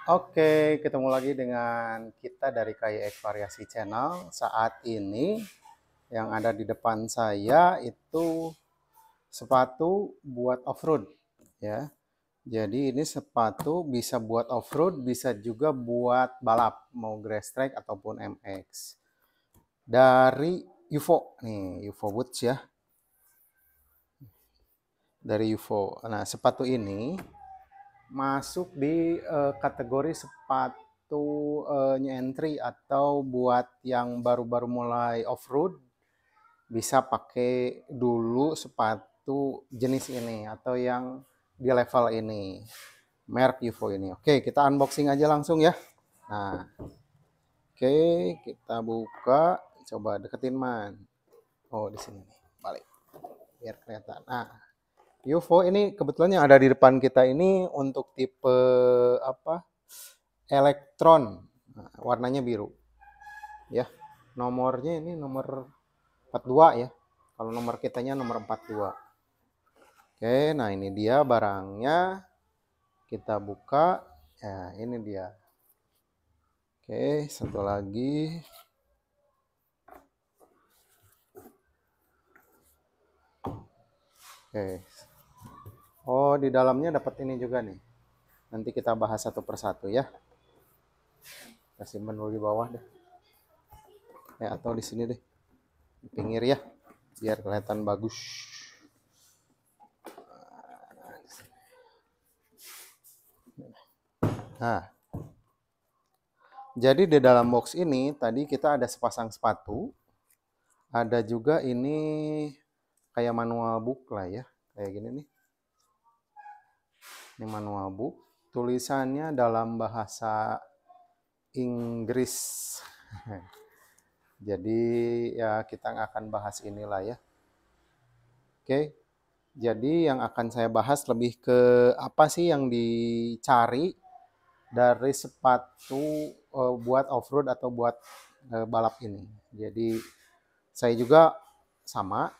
Oke, ketemu lagi dengan kita dari KYX Variasi Channel. Saat ini yang ada di depan saya itu sepatu buat off-road ya. Jadi ini sepatu bisa buat off-road, bisa juga buat balap, mau grass track ataupun MX. Dari UFO nih, UFO Woods ya. Dari UFO. Nah, sepatu ini masuk di kategori sepatu nyentry atau buat yang baru-baru mulai off-road bisa pakai dulu sepatu jenis ini atau yang di level ini, merek UFO ini. Oke, kita unboxing aja langsung ya. Nah, oke, kita buka, coba deketin man. Oh, di sini nih, balik biar kelihatan. Nah, UFO ini kebetulan yang ada di depan kita ini untuk tipe apa? Elektron. Nah, warnanya biru. Ya. Nomornya ini nomor 42 ya. Kalau nomor kitanya nomor 42. Oke, nah ini dia barangnya. Kita buka. Ya, ini dia. Oke, satu lagi. Oke. Oh, di dalamnya dapat ini juga nih. Nanti kita bahas satu persatu ya. Kita simpan dulu di bawah deh. Ya, atau di sini deh. Di pinggir ya. Biar kelihatan bagus. Nah, jadi di dalam box ini tadi kita ada sepasang sepatu, ada juga ini kayak manual book lah ya, kayak gini nih. Ini manual book, tulisannya dalam bahasa Inggris. Jadi ya kita nggak akan bahas inilah ya. Oke, jadi yang akan saya bahas lebih ke apa sih yang dicari dari sepatu buat off-road atau buat balap ini. Jadi saya juga sama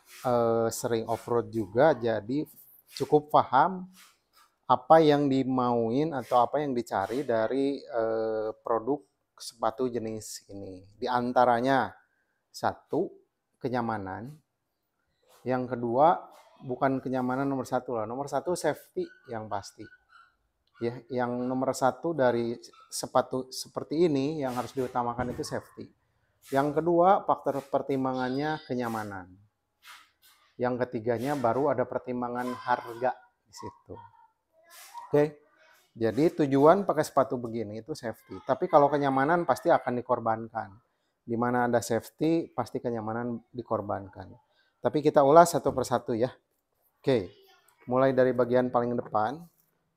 sering off-road juga, jadi cukup paham apa yang dimauin atau apa yang dicari dari produk sepatu jenis ini. Di antaranya satu, kenyamanan. Yang kedua, bukan kenyamanan nomor satu lah. Nomor satu safety yang pasti. Ya, yang nomor satu dari sepatu seperti ini yang harus diutamakan itu safety. Yang kedua, faktor pertimbangannya kenyamanan. Yang ketiganya baru ada pertimbangan harga di situ. Oke. Jadi tujuan pakai sepatu begini itu safety. Tapi kalau kenyamanan pasti akan dikorbankan. Di mana ada safety, pasti kenyamanan dikorbankan. Tapi kita ulas satu persatu ya. Oke. Mulai dari bagian paling depan.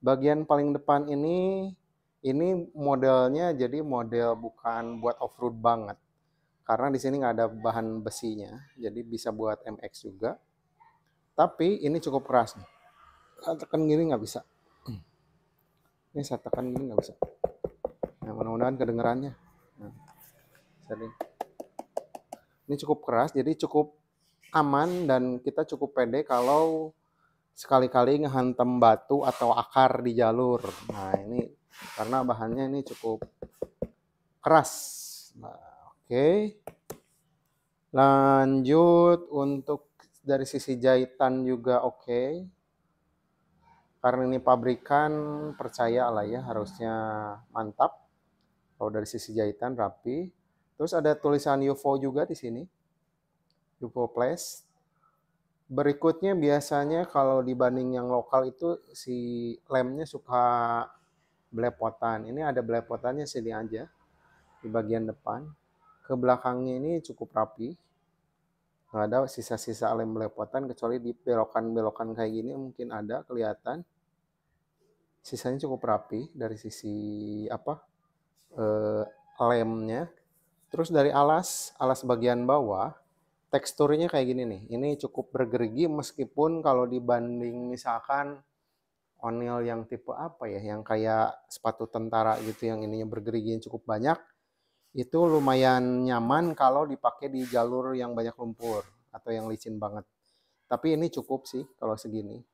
Bagian paling depan ini modelnya jadi model bukan buat off-road banget. Karena di sini nggak ada bahan besinya, jadi bisa buat MX juga. Tapi ini cukup keras nih. Tekan gini nggak bisa. Ini saya tekan gini nggak bisa. Nah, mudah-mudahan kedengerannya. Nah, ini cukup keras, jadi cukup aman dan kita cukup pede kalau sekali-kali ngehantam batu atau akar di jalur. Nah, ini karena bahannya ini cukup keras. Nah, oke. Lanjut untuk dari sisi jahitan juga oke. Karena ini pabrikan, percaya lah ya, harusnya mantap. Kalau dari sisi jahitan rapi. Terus ada tulisan UFO juga di sini. UFO Place. Berikutnya biasanya kalau dibanding yang lokal itu si lemnya suka belepotan. Ini ada belepotannya sini aja di bagian depan. Ke belakangnya ini cukup rapi. Nggak ada sisa-sisa lem belepotan kecuali di belokan-belokan kayak gini mungkin ada kelihatan. Sisanya cukup rapi dari sisi apa lemnya. Terus dari alas bagian bawah teksturnya kayak gini nih. Ini cukup bergerigi meskipun kalau dibanding misalkan O'Neal yang tipe apa ya, yang kayak sepatu tentara gitu yang ininya bergerigi yang cukup banyak, itu lumayan nyaman kalau dipakai di jalur yang banyak lumpur atau yang licin banget. Tapi ini cukup sih kalau segini.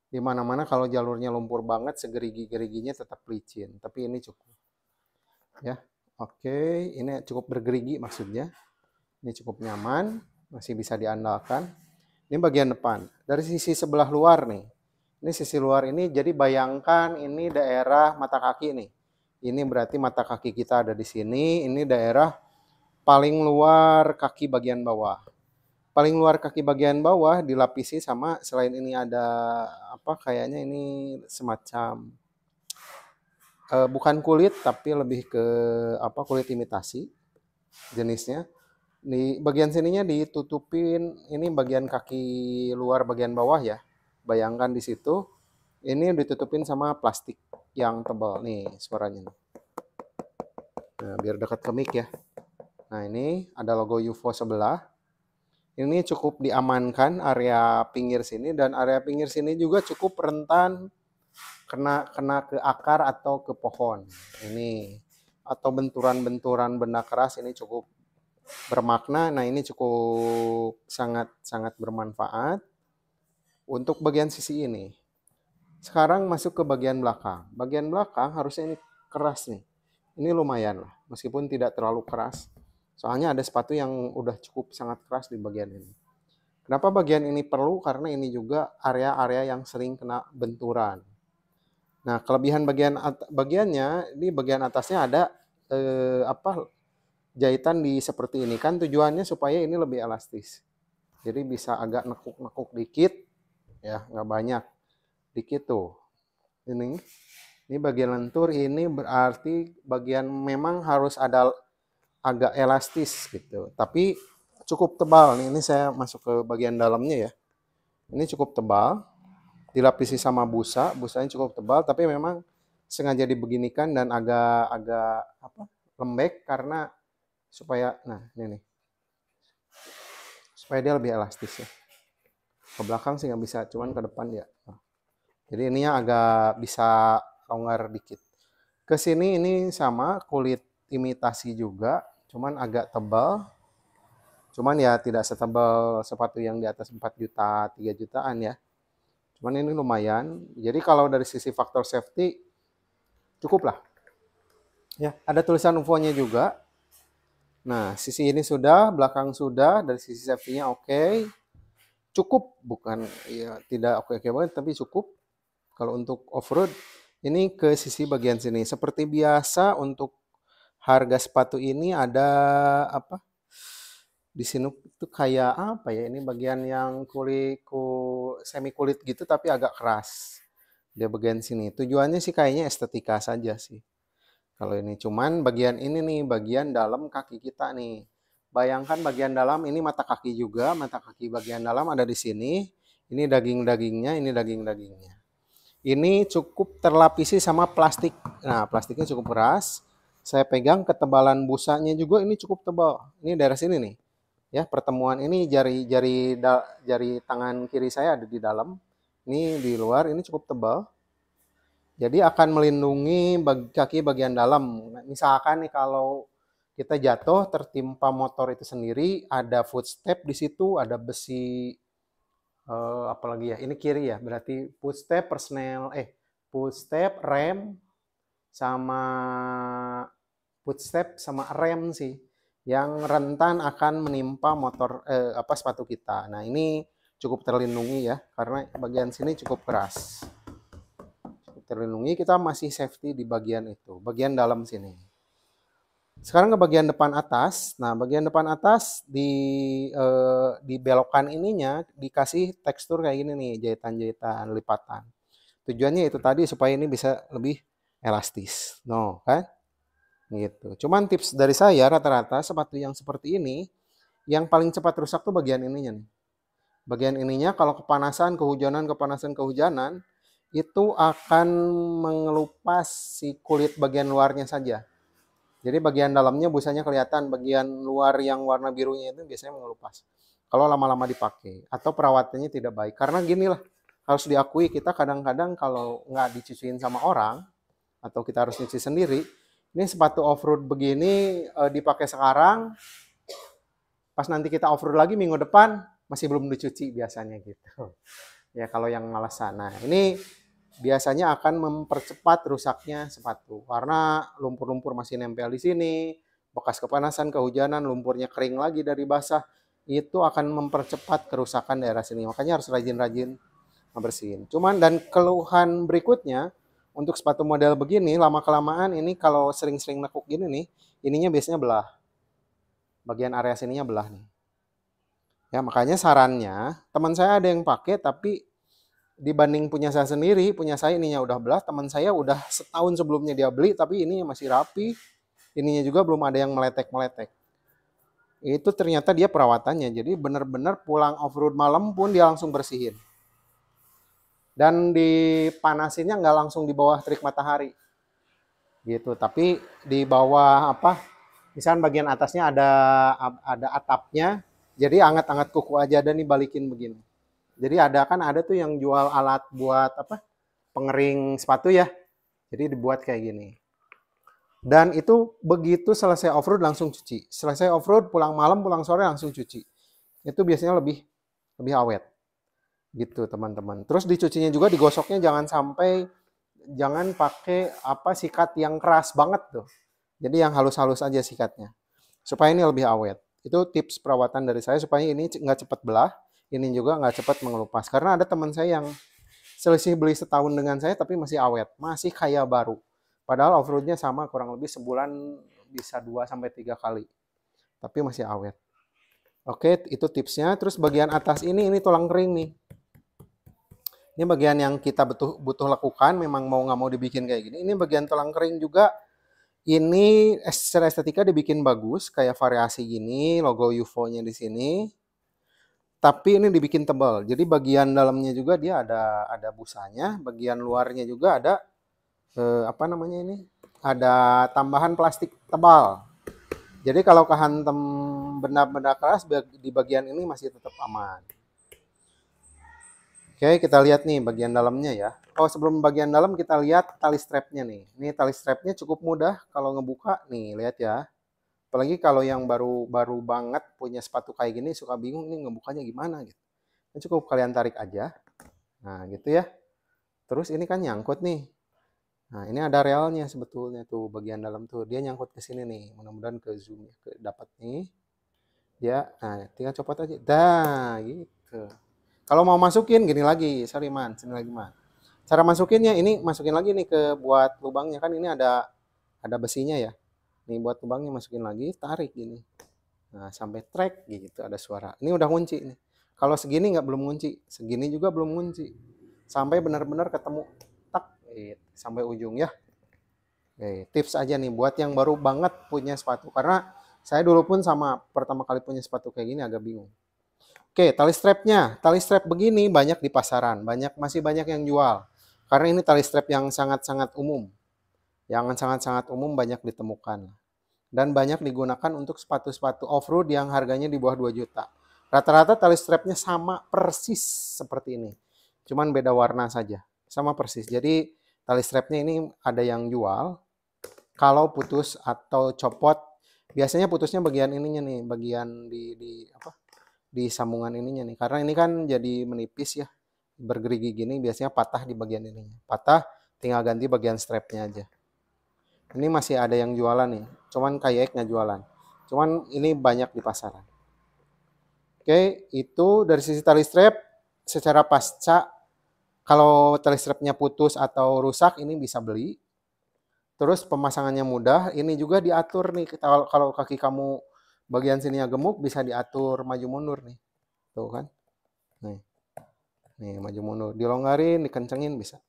Di mana-mana kalau jalurnya lumpur banget, segerigi-geriginya tetap licin. Tapi ini cukup. Ya, oke. Ini cukup bergerigi maksudnya. Ini cukup nyaman, masih bisa diandalkan. Ini bagian depan. Dari sisi sebelah luar nih. Ini sisi luar ini, jadi bayangkan ini daerah mata kaki nih. Ini berarti mata kaki kita ada di sini. Ini daerah paling luar kaki bagian bawah. Paling luar kaki bagian bawah dilapisi sama, selain ini ada apa, kayaknya ini semacam bukan kulit tapi lebih ke apa, kulit imitasi jenisnya. Di bagian sininya ditutupin, ini bagian kaki luar bagian bawah ya. Bayangkan di situ ini ditutupin sama plastik yang tebal nih suaranya. Nah, biar dekat ke mic ya. Nah, ini ada logo UFO sebelah. Ini cukup diamankan area pinggir sini, dan area pinggir sini juga cukup rentan kena ke akar atau ke pohon. Ini atau benturan-benturan benda keras ini cukup bermakna. Nah, ini cukup sangat bermanfaat untuk bagian sisi ini. Sekarang masuk ke bagian belakang. Bagian belakang harusnya ini keras nih. Ini lumayan lah, meskipun tidak terlalu keras. Soalnya ada sepatu yang udah cukup sangat keras di bagian ini. Kenapa bagian ini perlu? Karena ini juga area-area yang sering kena benturan. Nah, kelebihan bagiannya, ini bagian atasnya ada jahitan di seperti ini. Kan tujuannya supaya ini lebih elastis. Jadi bisa agak nekuk-nekuk dikit, ya nggak banyak. Dikit tuh. Ini bagian lentur, ini berarti bagian memang harus ada agak elastis gitu. Tapi cukup tebal nih. Ini saya masuk ke bagian dalamnya ya. Ini cukup tebal, dilapisi sama busa, busanya cukup tebal, tapi memang sengaja dibeginikan dan agak lembek karena supaya, nah ini nih, supaya dia lebih elastis ya. Ke belakang sih nggak bisa, cuman ke depan ya. Jadi ininya agak bisa longgar dikit. Ke sini ini sama, kulit imitasi juga, cuman agak tebal. Cuman ya tidak setebal sepatu yang di atas 4 juta, 3 jutaan ya. Cuman ini lumayan. Jadi kalau dari sisi faktor safety cukup lah. Ya, ada tulisan UFO-nya juga. Nah, sisi ini sudah, belakang sudah, dari sisi safety-nya oke. Cukup, bukan ya tidak oke-oke banget, tapi cukup. Kalau untuk off-road, ini ke sisi bagian sini. Seperti biasa untuk harga sepatu ini ada apa? Di sini tuh kayak apa ya? Ini bagian yang semi kulit gitu tapi agak keras. Dia bagian sini. Tujuannya sih kayaknya estetika saja sih. Kalau ini cuman bagian ini nih, bagian dalam kaki kita nih. Bayangkan bagian dalam ini mata kaki juga, mata kaki bagian dalam ada di sini. Ini daging-dagingnya, ini daging-dagingnya. Ini cukup terlapisi sama plastik. Nah, plastiknya cukup keras. Saya pegang ketebalan busanya juga ini cukup tebal. Ini daerah sini nih. Ya, pertemuan ini jari tangan kiri saya ada di dalam. Ini di luar, ini cukup tebal. Jadi akan melindungi kaki bagian dalam. Misalkan nih kalau kita jatuh tertimpa motor itu sendiri, ada footstep di situ, ada besi apalagi ya, ini kiri ya, berarti footstep, rem sama footstep sama rem sih yang rentan akan menimpa motor sepatu kita. Nah, ini cukup terlindungi ya karena bagian sini cukup keras. Cukup terlindungi, kita masih safety di bagian itu, bagian dalam sini. Sekarang ke bagian depan atas. Nah, bagian depan atas di belokan ininya dikasih tekstur kayak gini nih, jahitan-jahitan lipatan. Tujuannya itu tadi supaya ini bisa lebih elastis. No, kan? Gitu. Cuman tips dari saya rata-rata sepatu yang seperti ini yang paling cepat rusak tuh bagian ininya nih. Bagian ininya kalau kepanasan, kehujanan itu akan mengelupas si kulit bagian luarnya saja. Jadi bagian dalamnya busanya kelihatan, bagian luar yang warna birunya itu biasanya mengelupas. Kalau lama-lama dipakai atau perawatannya tidak baik. Karena gini lah, harus diakui kita kadang-kadang kalau nggak dicuciin sama orang atau kita harus cuci sendiri, ini sepatu off-road begini dipakai sekarang, pas nanti kita off-road lagi minggu depan masih belum dicuci biasanya gitu. Ya kalau yang malasan. Nah, ini biasanya akan mempercepat rusaknya sepatu karena lumpur-lumpur masih nempel di sini, bekas kepanasan, kehujanan, lumpurnya kering lagi dari basah, itu akan mempercepat kerusakan daerah sini. Makanya harus rajin-rajin ngebersihin. Cuman dan keluhan berikutnya untuk sepatu model begini lama-kelamaan ini kalau sering-sering nekuk gini nih, ininya biasanya belah. Bagian area sininya belah nih. Ya, makanya sarannya teman saya ada yang pakai tapi dibanding punya saya sendiri, punya saya ininya udah belah, teman saya udah setahun sebelumnya dia beli, tapi ininya masih rapi, ininya juga belum ada yang meletek-meletek. Itu ternyata dia perawatannya, jadi benar-benar pulang off-road malam pun dia langsung bersihin. Dan dipanasinnya nggak langsung di bawah terik matahari, gitu. Tapi di bawah apa, misalnya bagian atasnya ada atapnya, jadi anget-anget kuku aja dan dibalikin begini. Jadi ada tuh yang jual alat buat apa? Pengering sepatu ya. Jadi dibuat kayak gini. Dan itu begitu selesai off-road langsung cuci. Selesai off-road pulang malam, pulang sore langsung cuci. Itu biasanya lebih awet. Gitu teman-teman. Terus dicucinya juga digosoknya jangan pakai apa sikat yang keras banget tuh. Jadi yang halus-halus aja sikatnya. Supaya ini lebih awet. Itu tips perawatan dari saya supaya ini nggak cepat belah. Ini juga nggak cepat mengelupas. Karena ada teman saya yang selisih beli setahun dengan saya tapi masih awet. Masih kayak baru. Padahal off-roadnya sama kurang lebih sebulan bisa 2-3 kali. Tapi masih awet. Oke, itu tipsnya. Terus bagian atas ini tulang kering nih. Ini bagian yang kita butuh lakukan. Memang mau nggak mau dibikin kayak gini. Ini bagian tulang kering juga. Ini secara estetika dibikin bagus. Kayak variasi gini. Logo UFO-nya di sini. Tapi ini dibikin tebal. Jadi bagian dalamnya juga dia ada busanya, bagian luarnya juga ada apa namanya ini? Ada tambahan plastik tebal. Jadi kalau kehantem benda-benda keras di bagian ini masih tetap aman. Oke, kita lihat nih bagian dalamnya ya. Oh, sebelum bagian dalam kita lihat tali strapnya nih. Ini tali strapnya cukup mudah kalau ngebuka nih, lihat ya. Apalagi kalau yang baru banget punya sepatu kayak gini suka bingung nih ngebukanya gimana gitu. Ini cukup kalian tarik aja. Nah, gitu ya. Terus ini kan nyangkut nih. Nah, ini ada relnya sebetulnya tuh bagian dalam tuh. Dia nyangkut ke sini nih. Mudah-mudahan ke zoom ya, dapat nih. Dia, nah, tinggal copot aja. Dah, gitu. Kalau mau masukin gini lagi, sorry man, sini lagi man. Cara masukinnya ini masukin lagi nih ke buat lubangnya kan ini ada besinya ya. Nih buat lubangnya masukin lagi, tarik gini. Nah, sampai track gitu ada suara. Ini udah kunci nih. Kalau segini nggak belum kunci, segini juga belum kunci. Sampai benar-benar ketemu tak gitu, sampai ujung ya. Oke, tips aja nih buat yang baru banget punya sepatu karena saya dulu pun sama pertama kali punya sepatu kayak gini agak bingung. Oke, tali strapnya. Tali strap begini banyak di pasaran, masih banyak yang jual. Karena ini tali strap yang sangat-sangat umum. Yang sangat-sangat umum banyak ditemukan. Dan banyak digunakan untuk sepatu-sepatu off-road yang harganya di bawah 2 juta. Rata-rata tali strapnya sama persis seperti ini. Cuman beda warna saja. Sama persis. Jadi tali strapnya ini ada yang jual. Kalau putus atau copot, biasanya putusnya bagian ininya nih, bagian di sambungan ininya nih. Karena ini kan jadi menipis ya. Bergerigi gini biasanya patah di bagian ininya. Patah tinggal ganti bagian strapnya aja. Ini masih ada yang jualan nih. Cuman kayak nggak jualan. Cuman ini banyak di pasaran. Oke, itu dari sisi tali strap. Secara pasca, kalau tali strapnya putus atau rusak, ini bisa beli. Terus pemasangannya mudah. Ini juga diatur nih. Kalau kaki kamu bagian sininya gemuk, bisa diatur maju mundur nih. Tuh kan. Nih maju mundur. Dilonggarin, dikencengin bisa.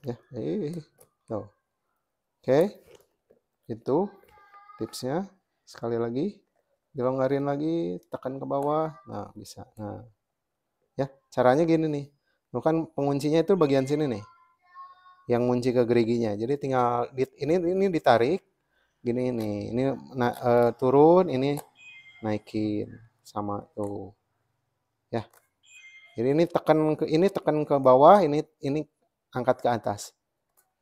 Ya, tuh. Oke. Itu tipsnya. Sekali lagi, dilonggarin lagi, tekan ke bawah. Nah, bisa. Nah. Ya, caranya gini nih. Lu kan penguncinya itu bagian sini nih. Yang ngunci ke geriginya. Jadi tinggal ini ditarik gini nih. Ini turun, ini naikin sama tuh. Ya. Jadi ini tekan ke bawah, ini angkat ke atas.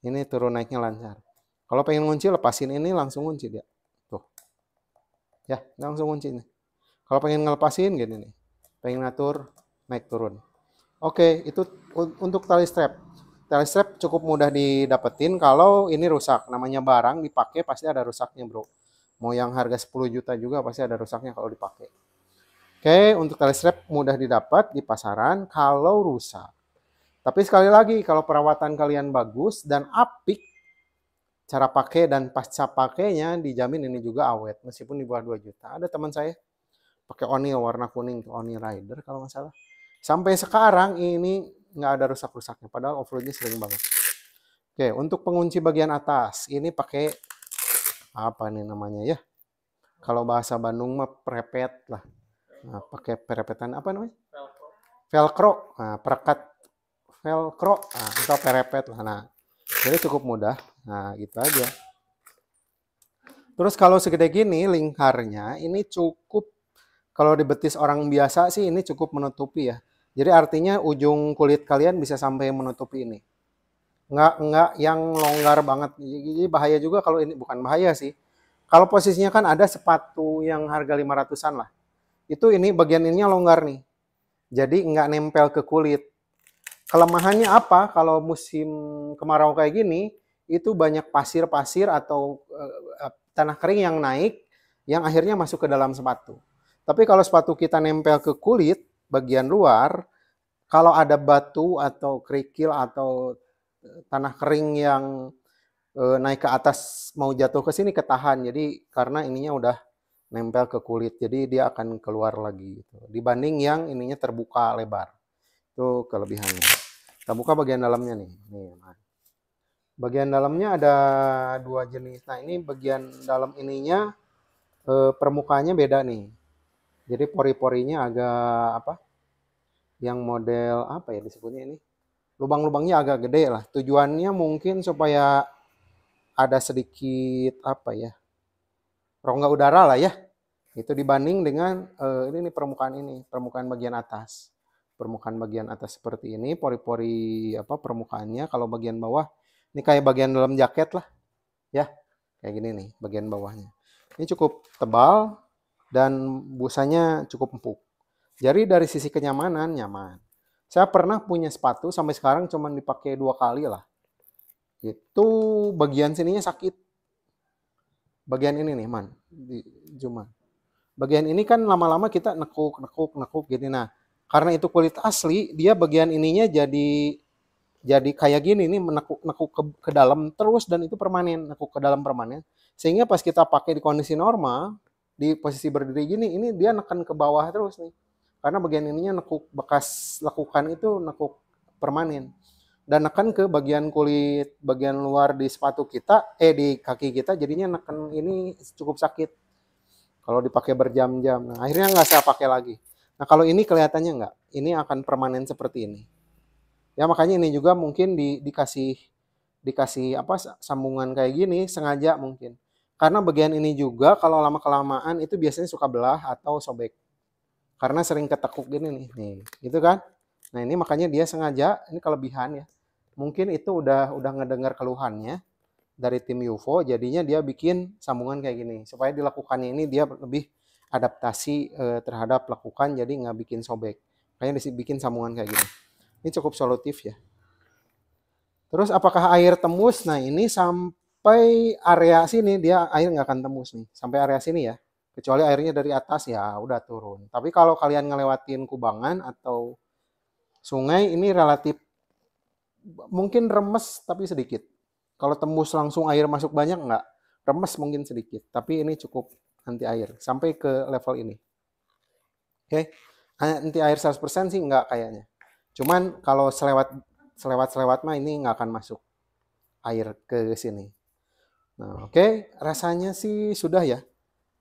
Ini turun naiknya lancar. Kalau pengen ngunci lepasin ini langsung ngunci dia. Tuh. Ya, langsung ngunci nih. Kalau pengen ngelepasin gini nih. Pengen ngatur naik turun. Oke, itu untuk tali strap. Tali strap cukup mudah didapetin kalau ini rusak. Namanya barang dipakai pasti ada rusaknya, bro. Mau yang harga 10 juta juga pasti ada rusaknya kalau dipakai. Oke, untuk tali strap mudah didapat di pasaran kalau rusak. Tapi sekali lagi, kalau perawatan kalian bagus dan apik, cara pakai dan pasca pakainya dijamin ini juga awet. Meskipun di bawah 2 juta. Ada teman saya pakai O'Neil warna kuning, O'Neil Rider kalau nggak salah. Sampai sekarang ini nggak ada rusak-rusaknya, padahal off-roadnya sering banget. Oke, untuk pengunci bagian atas, ini pakai apa nih namanya ya? Kalau bahasa Bandung mah perepet lah. Nah, pakai perepetan apa namanya? Velcro. Nah, perekat velcro atau perepet lah. Nah, jadi cukup mudah. Nah, gitu aja. Terus kalau segede gini lingkarnya ini cukup, kalau di betis orang biasa sih ini cukup menutupi ya. Jadi artinya ujung kulit kalian bisa sampai menutupi ini. Nggak yang longgar banget. Jadi bahaya juga kalau ini, bukan bahaya sih. Kalau posisinya kan ada sepatu yang harga 500-an lah. Itu ini bagian ininya longgar nih. Jadi nggak nempel ke kulit. Kelemahannya apa? Kalau musim kemarau kayak gini, itu banyak pasir-pasir atau tanah kering yang naik, yang akhirnya masuk ke dalam sepatu. Tapi kalau sepatu kita nempel ke kulit, bagian luar, kalau ada batu atau kerikil atau tanah kering yang naik ke atas mau jatuh ke sini ketahan. Jadi karena ininya udah nempel ke kulit, jadi dia akan keluar lagi gitu. Dibanding yang ininya terbuka lebar. Itu kelebihannya. Kita buka bagian dalamnya nih. Bagian dalamnya ada dua jenis. Nah, ini bagian dalam ininya permukaannya beda nih. Jadi pori-porinya agak apa? Yang model apa ya disebutnya ini? Lubang-lubangnya agak gede lah. Tujuannya mungkin supaya ada sedikit apa ya? Rongga udara lah ya. Itu dibanding dengan ini nih permukaan bagian atas. Permukaan bagian atas seperti ini, pori-pori apa permukaannya. Kalau bagian bawah ini kayak bagian dalam jaket lah, ya. Kayak gini nih bagian bawahnya. Ini cukup tebal dan busanya cukup empuk. Jadi dari sisi kenyamanan nyaman. Saya pernah punya sepatu sampai sekarang cuma dipakai 2 kali lah. Itu bagian sininya sakit. Bagian ini nih, Man. Di Juma. Bagian ini kan lama-lama kita nekuk gini. Nah, karena itu kulit asli, dia bagian ininya jadi kayak gini nih, menekuk ke dalam terus dan itu permanen, nekuk ke dalam permanen. Sehingga pas kita pakai di kondisi normal, di posisi berdiri gini, ini dia neken ke bawah terus nih. Karena bagian ininya nekuk, bekas lekukan itu nekuk permanen. Dan neken ke bagian kulit, bagian luar di sepatu kita, di kaki kita, jadinya neken ini cukup sakit. Kalau dipakai berjam-jam. Nah, akhirnya nggak saya pakai lagi. Nah, kalau ini kelihatannya nggak. Ini akan permanen seperti ini. Ya, makanya ini juga mungkin dikasih apa sambungan kayak gini sengaja mungkin. Karena bagian ini juga kalau lama-kelamaan itu biasanya suka belah atau sobek. Karena sering ketekuk gini nih, gitu kan? Nah, ini makanya dia sengaja, ini kelebihan ya. Mungkin itu udah ngedengar keluhannya dari tim UFO, jadinya dia bikin sambungan kayak gini supaya dilakukannya ini dia lebih adaptasi terhadap lakukan, jadi nggak bikin sobek. Kayaknya dibikin sambungan kayak gini. Ini cukup solutif ya. Terus apakah air tembus? Nah, ini sampai area sini dia air nggak akan tembus nih, sampai area sini ya. Kecuali airnya dari atas ya udah turun. Tapi kalau kalian ngelewatin kubangan atau sungai ini relatif mungkin remes tapi sedikit. Kalau tembus langsung air masuk banyak enggak. Remes mungkin sedikit. Tapi ini cukup anti air. Sampai ke level ini. Oke. Anti air 100% sih enggak kayaknya. Cuman kalau selewat mah ini enggak akan masuk air ke sini. Nah, oke. Rasanya sih sudah ya.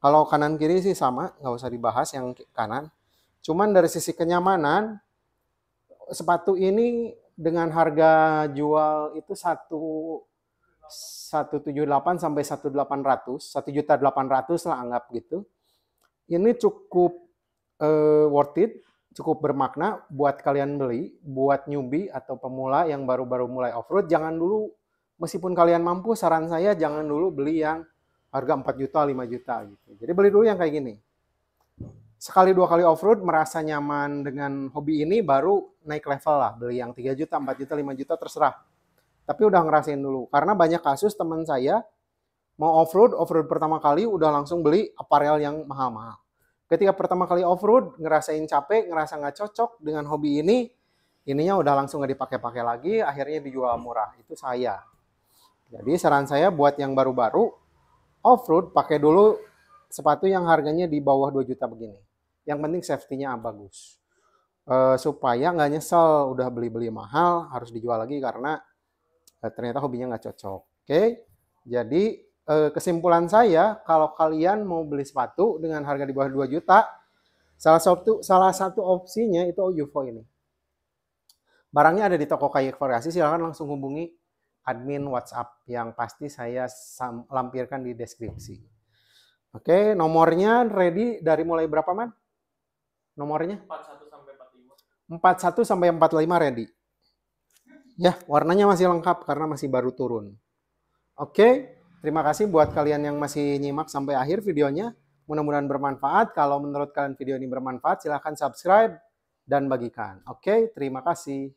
Kalau kanan kiri sih sama. Nggak usah dibahas yang kanan. Cuman dari sisi kenyamanan, sepatu ini dengan harga jual itu 178 sampai 1.800, 1.800.000 lah anggap gitu. Ini cukup worth it, cukup bermakna buat kalian beli, buat newbie atau pemula yang baru-baru mulai off-road. Jangan dulu, meskipun kalian mampu, saran saya jangan dulu beli yang harga 4 juta, 5 juta gitu. Jadi beli dulu yang kayak gini. sekali 2 kali off-road merasa nyaman dengan hobi ini, baru naik level lah, beli yang 3 juta, 4 juta, 5 juta terserah. Tapi udah ngerasain dulu. Karena banyak kasus teman saya mau off-road pertama kali udah langsung beli aparel yang mahal-mahal. Ketika pertama kali off-road, ngerasain capek, ngerasa nggak cocok dengan hobi ini, ininya udah langsung nggak dipakai-pakai lagi, akhirnya dijual murah. Itu saya. Jadi saran saya buat yang baru-baru, off-road pakai dulu sepatu yang harganya di bawah 2 juta begini. Yang penting safety-nya bagus. Supaya nggak nyesel udah beli-beli mahal, harus dijual lagi karena ternyata hobinya nggak cocok. Oke, jadi kesimpulan saya, kalau kalian mau beli sepatu dengan harga di bawah 2 juta, salah satu opsinya itu UFO ini. Barangnya ada di toko Kayak Variasi, silahkan langsung hubungi admin WhatsApp yang pasti saya lampirkan di deskripsi. Oke, nomornya ready dari mulai berapa, Man? Nomornya? 41 sampai 45. 41 sampai 45 ready. Ya, warnanya masih lengkap karena masih baru turun. Oke, terima kasih buat kalian yang masih nyimak sampai akhir videonya. Mudah-mudahan bermanfaat. Kalau menurut kalian video ini bermanfaat, silahkan subscribe dan bagikan. Oke, terima kasih.